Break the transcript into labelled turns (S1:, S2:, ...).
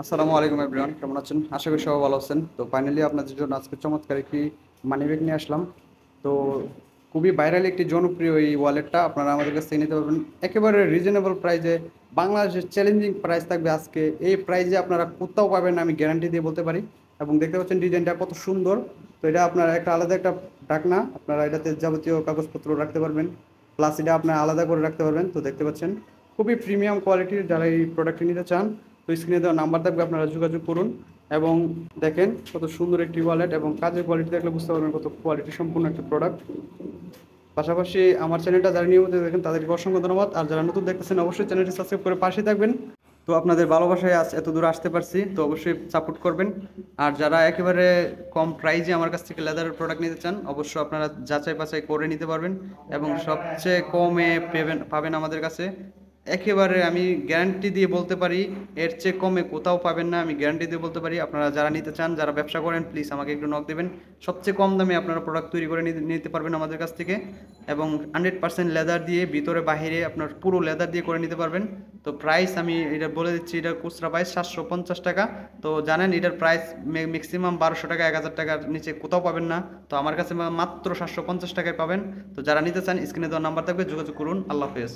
S1: আসসালামু আলাইকুম এভরিওয়ান, কেমন আছেন? আশা করি সবাই ভালো আছেন। তো ফাইনালি আপনাদের জন্য আজকে চমৎকার একটি মানি ব্যাগ নিয়ে আসলাম। তো খুবই ভাইরাল একটি জনপ্রিয় এই ওয়ালেটটা আপনারা আমাদের কাছ থেকে নিতে পারবেন একেবারে রিজনেবল প্রাইসে। বাংলাদেশের চ্যালেঞ্জিং প্রাইস থাকবে আজকে। এই প্রাইসে আপনারা কোথাও পাবেন না, আমি গ্যারান্টি দিয়ে বলতে পারি। এবং দেখতে পাচ্ছেন ডিজাইনটা কত সুন্দর। তো এটা আপনার একটা আলাদা একটা ঢাকনা, আপনারা এটাতে যাবতীয় কাগজপত্র রাখতে পারবেন, প্লাস এটা আপনার আলাদা করে রাখতে পারবেন। তো দেখতে পাচ্ছেন খুবই প্রিমিয়াম কোয়ালিটির। যারা এই প্রোডাক্টটি নিতে চান, তো স্ক্রিনে দেওয়া নাম্বার থাকবে, আপনারা যোগাযোগ করুন। এবং দেখেন কত সুন্দর একটি ওয়ালেট, এবং কাজের কোয়ালিটি দেখলে বুঝতে পারবেন কত কোয়ালিটি সম্পূর্ণ একটি প্রোডাক্ট। পাশাপাশি আমার চ্যানেলটা যারা নিয়মিত দেখেন তাদেরকে অসংখ্য ধন্যবাদ। আর যারা নতুন দেখতেছেন অবশ্যই চ্যানেলটি সাবস্ক্রাইব করে পাশে থাকবেন। তো আপনাদের ভালোবাসায় আজ এত দূর আসতে পারছি, তো অবশ্যই সাপোর্ট করবেন। আর যারা একেবারে কম প্রাইজে আমার কাছ থেকে লেদারের প্রোডাক্ট নিতে চান, অবশ্যই আপনারা যাচাই বাছাই করে নিতে পারবেন। এবং সবচেয়ে কমে পাবেন আমাদের কাছে। একেবারে আমি গ্যারান্টি দিয়ে বলতে পারি, এর চেয়ে কমে কোথাও পাবেন না, আমি গ্যারান্টি দিয়ে বলতে পারি। আপনারা যারা নিতে চান, যারা ব্যবসা করেন, প্লিজ আমাকে একটু নক দেবেন। সবচেয়ে কম দামে আপনারা প্রোডাক্ট তৈরি করে নিতে পারবেন আমাদের কাছ থেকে। এবং 100% লেদার দিয়ে, ভিতরে বাহিরে আপনার পুরো লেদার দিয়ে করে নিতে পারবেন। তো প্রাইস আমি এটা বলে দিচ্ছি, এটার খুচরা প্রাইস 750 টাকা। তো জানেন এটার প্রাইস ম্যাক্সিমাম 1200 টাকা, 1000 টাকার নিচে কোথাও পাবেন না। তো আমার কাছে মাত্র 750 টাকায় পাবেন। তো যারা নিতে চান স্ক্রিনে দেওয়া নাম্বার থাকবে, যোগাযোগ করুন। আল্লাহ হাফেজ।